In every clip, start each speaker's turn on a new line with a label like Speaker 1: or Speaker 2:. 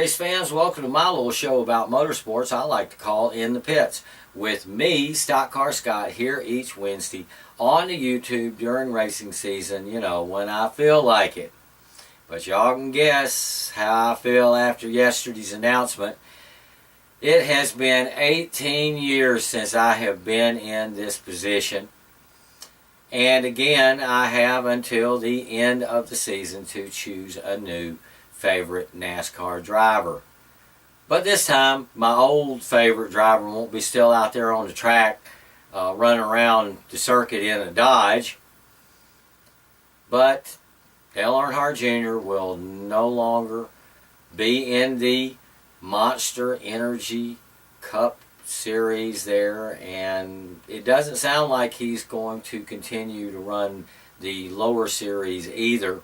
Speaker 1: race fans, welcome to my little show about motorsports I like to call In the Pits. With me, StockCar Scott, here each Wednesday on the YouTube during racing season, you know, when I feel like it. But y'all can guess how I feel after yesterday's announcement. It has been 18 years since I have been in this position. And again, I have until the end of the season to choose a new favorite NASCAR driver. But this time, my old favorite driver won't be still out there on the track running around the circuit in a Dodge. But Dale Earnhardt Jr. will no longer be in the Monster Energy Cup Series there, and it doesn't sound like he's going to continue to run the lower series either,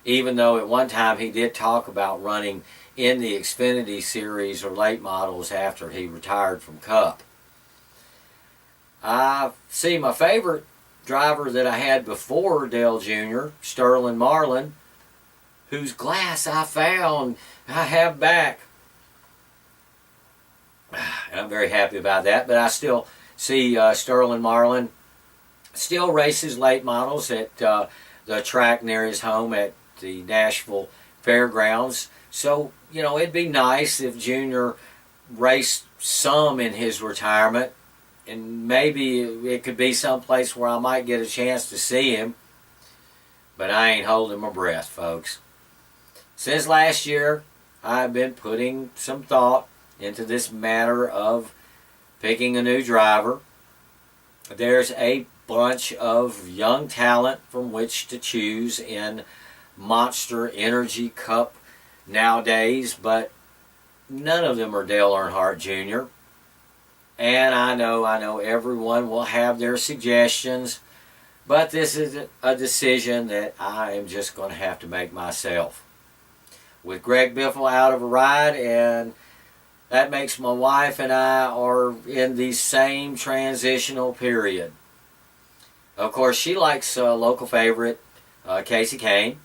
Speaker 1: even though at one time he did talk about running in the Xfinity Series or late models after he retired from Cup. I see my favorite driver that I had before Dale Jr., Sterling Marlin, whose glass I have back. And I'm very happy about that, but I still see Sterling Marlin still races late models at the track near his home at the Nashville Fairgrounds. So, you know, it'd be nice if Junior raced some in his retirement, and maybe it could be someplace where I might get a chance to see him. But I ain't holding my breath, folks. Since last year, I've been putting some thought into this matter of picking a new driver. There's a bunch of young talent from which to choose in Monster Energy Cup nowadays, but none of them are Dale Earnhardt Jr. And I know everyone will have their suggestions, but this is a decision that I am just going to have to make myself. With Greg Biffle out of a ride, and that makes my wife and I are in the same transitional period. Of course, she likes local favorite Casey Kane,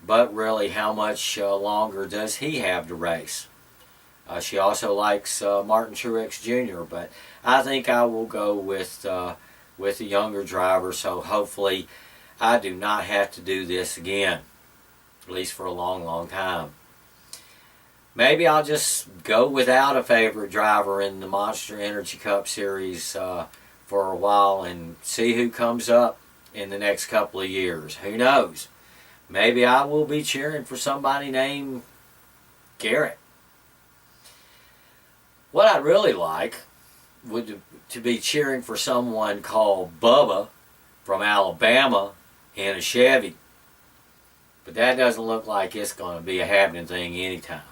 Speaker 1: but really, how much longer does he have to race? She also likes Martin Truex Jr., but I think I will go with a younger driver, so hopefully I do not have to do this again, at least for a long, long time. Maybe I'll just go without a favorite driver in the Monster Energy Cup Series for a while and see who comes up in the next couple of years. Who knows? Maybe I will be cheering for somebody named Garrett. What I'd really like would to be cheering for someone called Bubba from Alabama in a Chevy. But that doesn't look like it's going to be a happening thing anytime.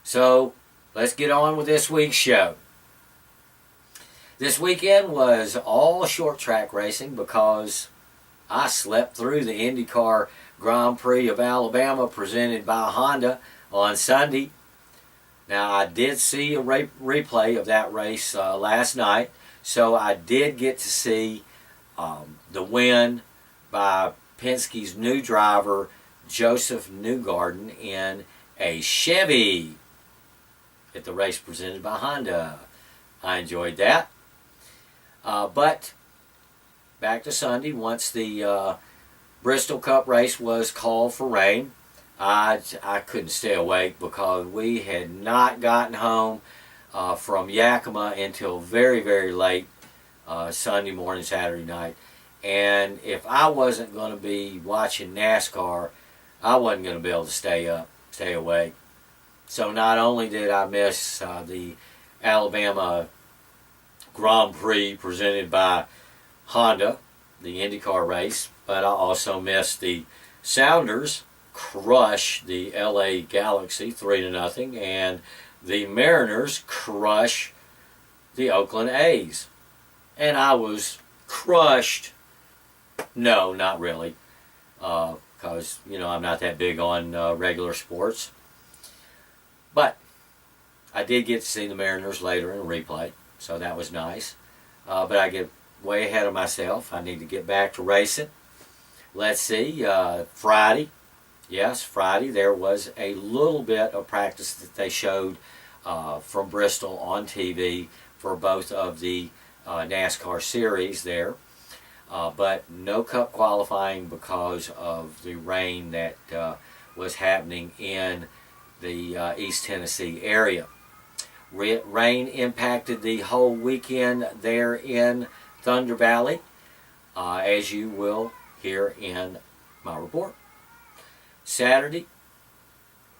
Speaker 1: So, let's get on with this week's show. This weekend was all short track racing because I slept through the IndyCar Grand Prix of Alabama presented by Honda on Sunday. Now, I did see a replay of that race last night, so I did get to see the win by Penske's new driver, Joseph Newgarden, in a Chevy at the race presented by Honda. I enjoyed that. But back to Sunday, once the Bristol Cup race was called for rain, I couldn't stay awake because we had not gotten home from Yakima until very, very late Sunday morning, Saturday night. And if I wasn't going to be watching NASCAR, I wasn't going to be able to stay awake. So not only did I miss the Alabama Grand Prix presented by Honda, the IndyCar race, but I also missed the Sounders crush the LA Galaxy 3-0, and the Mariners crush the Oakland A's. And I was crushed. No, not really, because, you know, I'm not that big on regular sports. But I did get to see the Mariners later in a replay, so that was nice. But I get way ahead of myself. I need to get back to racing. Let's see, Friday, Yes, Friday there was a little bit of practice that they showed from Bristol on TV for both of the NASCAR series there. But no Cup qualifying because of the rain that was happening in the East Tennessee area. Rain impacted the whole weekend there in Thunder Valley, as you will hear in my report. Saturday,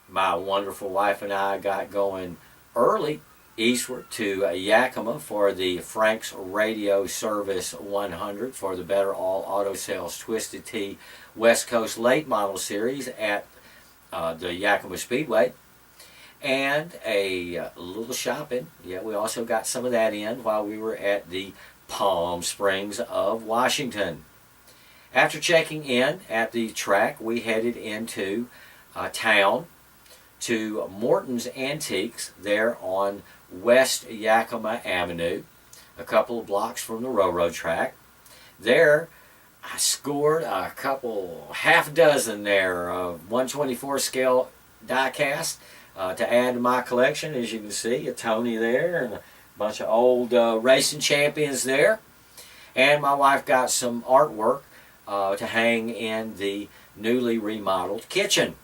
Speaker 1: my wonderful wife and I got going early eastward to Yakima for the Frank's Radio Service 100 for the Better All Auto Sales Twisted Tea West Coast Late Model Series at the Yakima Speedway. And a little shopping. Yeah, we also got some of that in while we were at the Palm Springs of Washington. After checking in at the track, we headed into town to Morton's Antiques there on West Yakima Avenue, a couple of blocks from the railroad track. There, I scored a half dozen there of 124 scale die cast to add to my collection. As you can see, a Tony there and a bunch of old racing champions there. And my wife got some artwork to hang in the newly remodeled kitchen.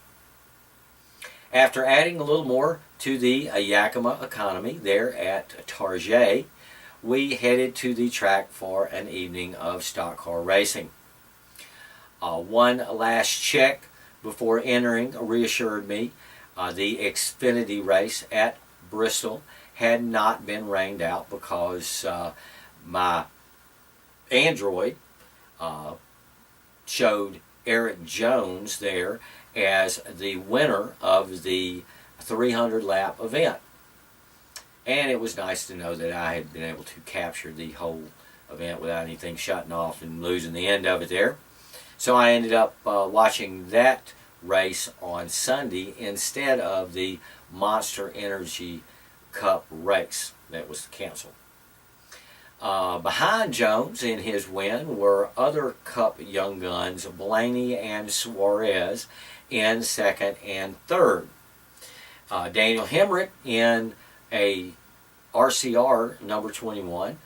Speaker 1: After adding a little more to the Yakima economy there at Target, we headed to the track for an evening of stock car racing. One last check before entering reassured me the Xfinity race at Bristol had not been rained out because my Android showed Eric Jones there as the winner of the 300 lap event. And it was nice to know that I had been able to capture the whole event without anything shutting off and losing the end of it there. So I ended up watching that race on Sunday instead of the Monster Energy Cup race that was canceled. Behind Jones in his win were other Cup young guns, Blaney and Suarez, in second and third. Daniel Hemrick in a RCR number 21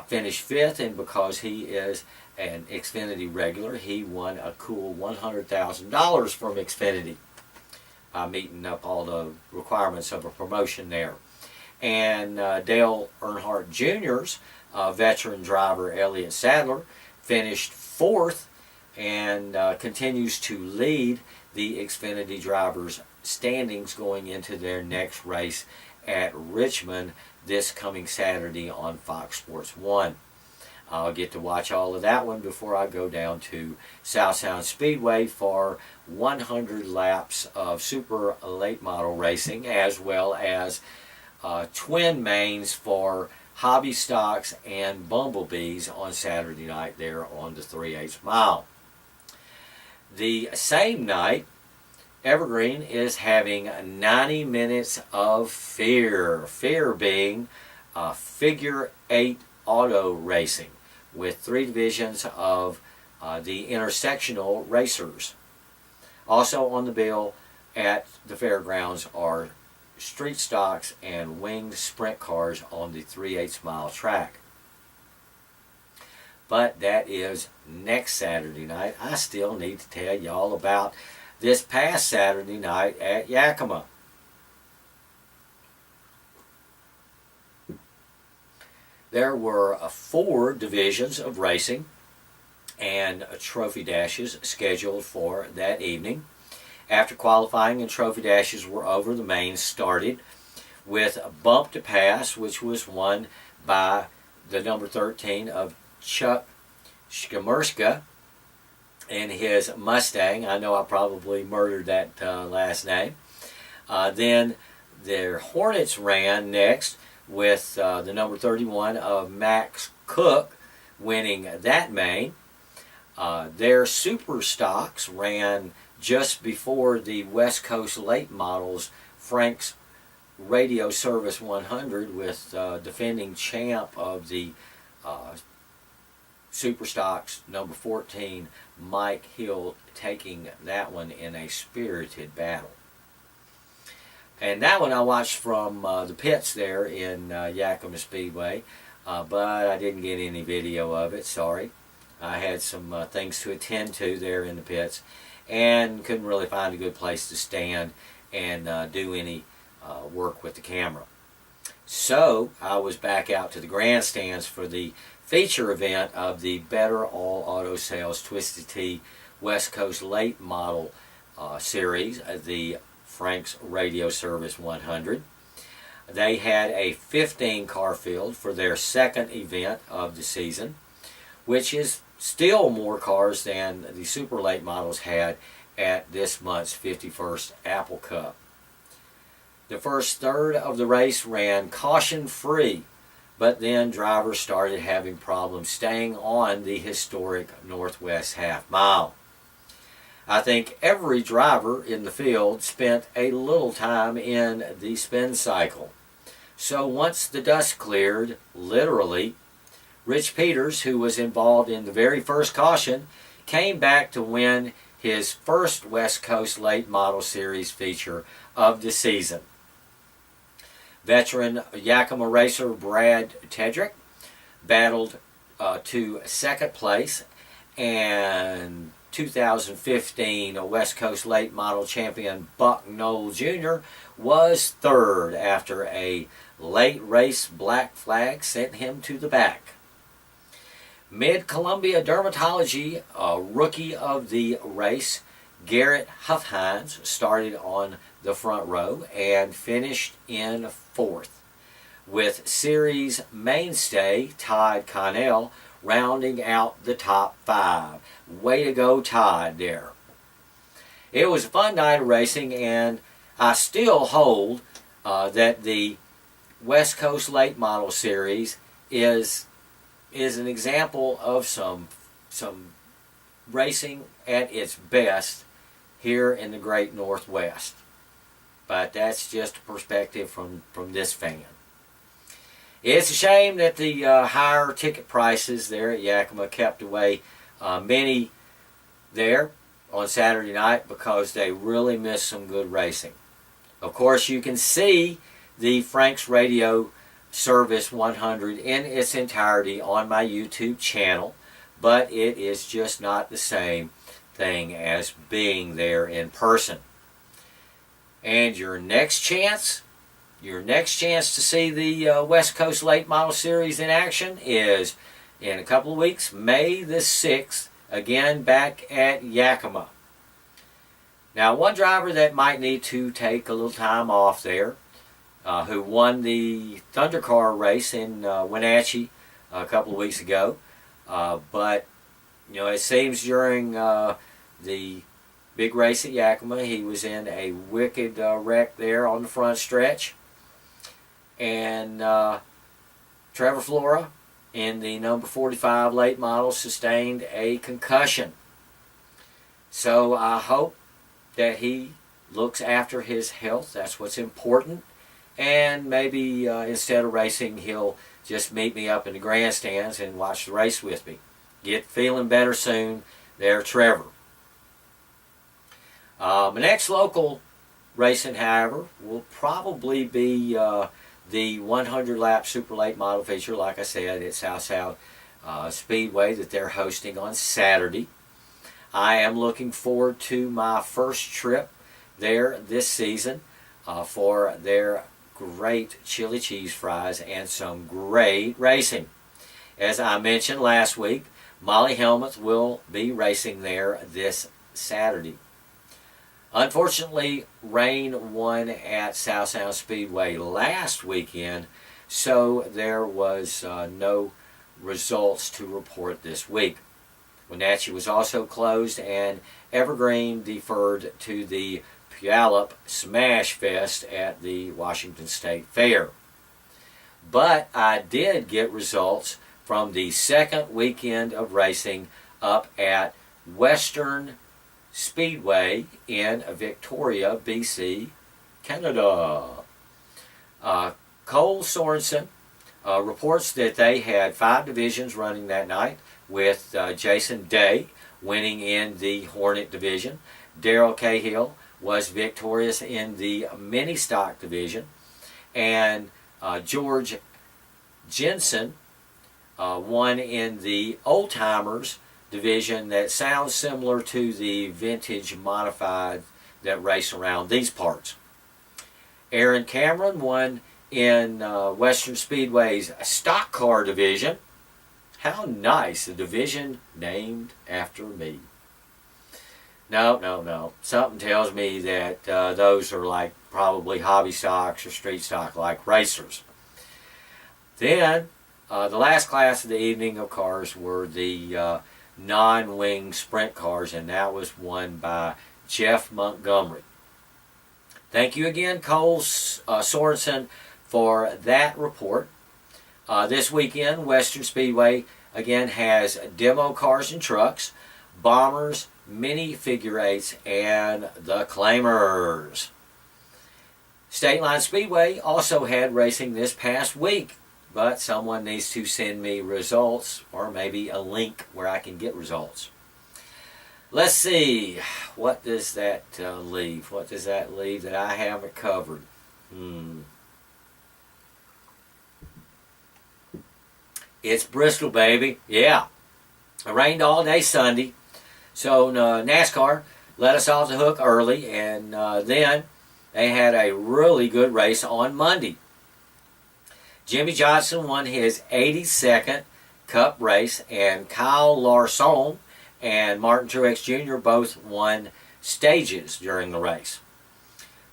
Speaker 1: finished fifth, and because he is an Xfinity regular, he won a cool $100,000 from Xfinity by meeting up all the requirements of a promotion there. And Dale Earnhardt Jr.'s veteran driver Elliott Sadler finished fourth and continues to lead the Xfinity drivers' standings going into their next race at Richmond this coming Saturday on Fox Sports 1. I'll get to watch all of that one before I go down to South Sound Speedway for 100 laps of super late model racing, as well as twin mains for hobby stocks and bumblebees on Saturday night there on the 3/8 mile. The same night, Evergreen is having 90 minutes of fear. Fear being figure 8 auto racing with 3 divisions of the intersectional racers. Also on the bill at the fairgrounds are street stocks and winged sprint cars on the 3/8 mile track. But that is next Saturday night. I still need to tell y'all about this past Saturday night at Yakima. There were 4 divisions of racing and trophy dashes scheduled for that evening. After qualifying and trophy dashes were over, the main started with Bump to Pass, which was won by the number 13 of Chuck Shkamerska and his Mustang. I know I probably murdered that last name. Then their Hornets ran next with the number 31 of Max Cook winning that main. Their Super Stocks ran just before the West Coast late models Frank's Radio Service 100 with defending champ of the Superstocks number 14, Mike Hill, taking that one in a spirited battle. And that one I watched from the pits there in Yakima Speedway, but I didn't get any video of it, sorry. I had some things to attend to there in the pits and couldn't really find a good place to stand and do any work with the camera. So I was back out to the grandstands for the feature event of the Better All Auto Sales Twisted Tea West Coast Late Model Series, the Frank's Radio Service 100. They had a 15 car field for their second event of the season, which is still more cars than the super late models had at this month's 51st Apple Cup. The first third of the race ran caution-free, but then drivers started having problems staying on the historic Northwest half mile. I think every driver in the field spent a little time in the spin cycle. So once the dust cleared, literally, Rich Peters, who was involved in the very first caution, came back to win his first West Coast Late Model Series feature of the season. Veteran Yakima racer Brad Tedrick battled to second place, and 2015 West Coast Late Model champion Buck Knoll Jr. was third after a late race black flag sent him to the back. Mid-Columbia Dermatology rookie of the race, Garrett Huffhines, started on the front row and finished in fourth, with series mainstay Todd Connell rounding out the top five. Way to go, Todd, there. It was a fun night of racing, and I still hold that the West Coast Late Model Series is an example of some racing at its best here in the great Northwest. But that's just a perspective from this fan. It's a shame that the higher ticket prices there at Yakima kept away many there on Saturday night, because they really missed some good racing. Of course, you can see the Frank's Radio Service 100 in its entirety on my YouTube channel, but it is just not the same thing as being there in person. And your next chance to see the West Coast Late Model Series in action is in a couple of weeks, May the 6th, again back at Yakima. Now, one driver that might need to take a little time off there, who won the Thundercar race in Wenatchee a couple of weeks ago, but you know, it seems during the big race at Yakima, he was in a wicked wreck there on the front stretch. And Trevor Flora in the number 45 late model sustained a concussion. So I hope that he looks after his health. That's what's important. And maybe instead of racing, he'll just meet me up in the grandstands and watch the race with me. Get feeling better soon there, Trevor. My next local racing, however, will probably be the 100-lap Super Late Model feature, like I said, at South Speedway that they're hosting on Saturday. I am looking forward to my first trip there this season for their great chili cheese fries and some great racing. As I mentioned last week, Molly Helmuth will be racing there this Saturday. Unfortunately, rain won at South Sound Speedway last weekend, so there was no results to report this week. Wenatchee was also closed, and Evergreen deferred to the Puyallup Smash Fest at the Washington State Fair. But I did get results from the second weekend of racing up at Western Speedway in Victoria, BC, Canada. Cole Sorensen reports that they had 5 divisions running that night. with Jason Day winning in the Hornet division. Daryl Cahill was victorious in the mini stock division, and George Jensen won in the old timers division that sounds similar to the vintage modified that race around these parts. Aaron Cameron won in Western Speedway's stock car division. How nice, a division named after me. No. Something tells me that those are like probably hobby stocks or street stock like racers. Then the last class of the evening of cars were the non-wing sprint cars, and that was won by Jeff Montgomery. Thank you again, Cole Sorensen, for that report. This weekend, Western Speedway again has demo cars and trucks, bombers, mini figure eights, and the claimers. State Line Speedway also had racing this past week, but someone needs to send me results, or maybe a link where I can get results. Let's see, what does that leave? What does that leave that I haven't covered? It's Bristol, baby. Yeah. It rained all day Sunday. So NASCAR let us off the hook early, and then they had a really good race on Monday. Jimmy Johnson won his 82nd Cup race, and Kyle Larson and Martin Truex Jr. both won stages during the race.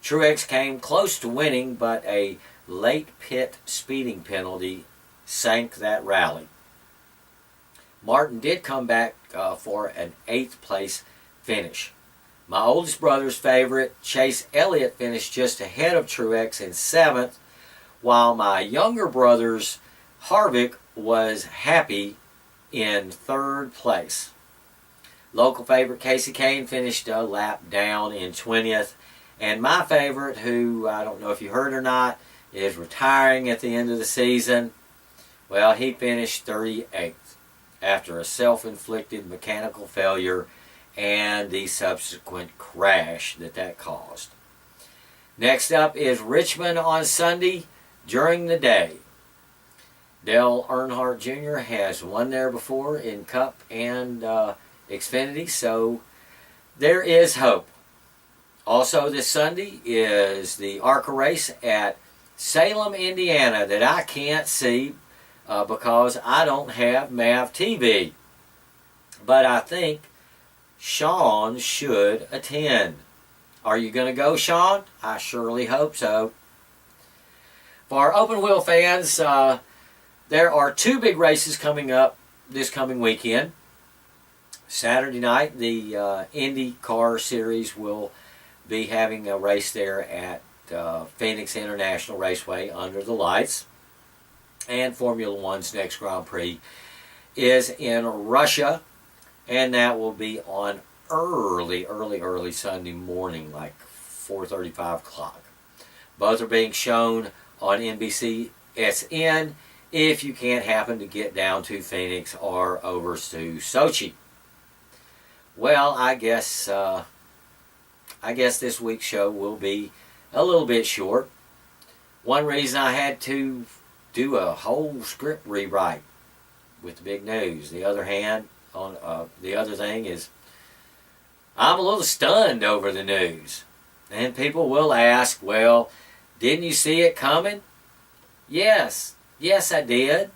Speaker 1: Truex came close to winning, but a late pit speeding penalty sank that rally. Martin did come back for an 8th place finish. My oldest brother's favorite, Chase Elliott, finished just ahead of Truex in 7th, while my younger brother's Harvick was happy in 3rd place. Local favorite Casey Kane finished a lap down in 20th, and my favorite, who I don't know if you heard or not, is retiring at the end of the season. Well, he finished 38th after a self-inflicted mechanical failure and the subsequent crash that caused. Next up is Richmond on Sunday during the day. Dale Earnhardt Jr. has won there before in Cup and Xfinity, so there is hope. Also this Sunday is the ARCA race at Salem, Indiana, that I can't see because I don't have MAV TV. But I think Sean should attend. Are you going to go, Sean? I surely hope so. For our open wheel fans, there are 2 big races coming up this coming weekend. Saturday night, the IndyCar Series will be having a race there at Phoenix International Raceway under the lights. And Formula One's next Grand Prix is in Russia, and that will be on early Sunday morning, like 4:35 o'clock. Both are being shown on NBCSN if you can't happen to get down to Phoenix or over to Sochi. Well, I guess this week's show will be a little bit short. One reason I had to do a whole script rewrite with the big news. The other thing is I'm a little stunned over the news. And people will ask, well, didn't you see it coming? Yes I did.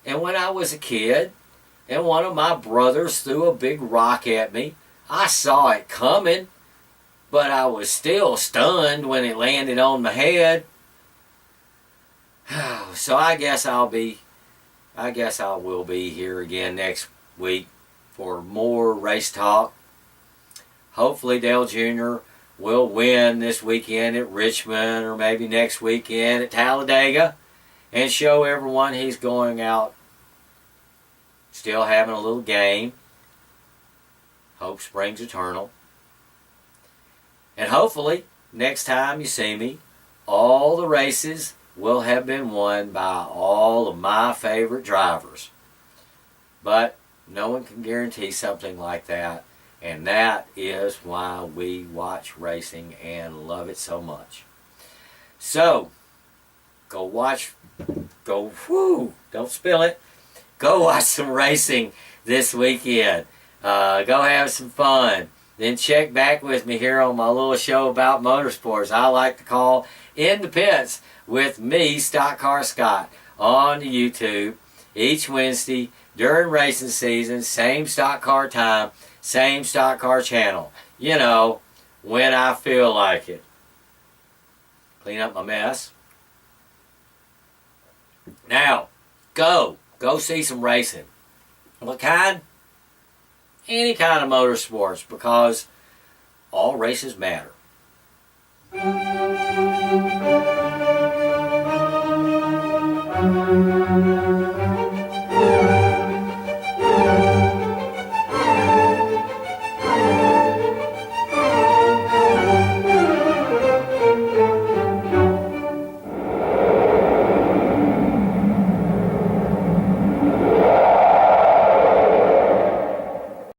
Speaker 1: And when I was a kid and one of my brothers threw a big rock at me, I saw it coming, but I was still stunned when it landed on my head. So I guess I will be here again next week for more race talk. Hopefully Dale Jr. will win this weekend at Richmond, or maybe next weekend at Talladega, and show everyone he's going out still having a little game. Hope springs eternal. And hopefully next time you see me, all the races will have been won by all of my favorite drivers. But No one can guarantee something like that. And that is why we watch racing and love it so much. So, go watch, don't spill it. Go watch some racing this weekend. Go have some fun. Then check back with me here on my little show about motorsports I like to call In the Pits with me, StockCar Scott, on the YouTube each Wednesday during racing season. Same StockCar time, same StockCar channel. You know, when I feel like it. Clean up my mess. Now, go see some racing. What kind? Any kind of motorsports, because all races matter.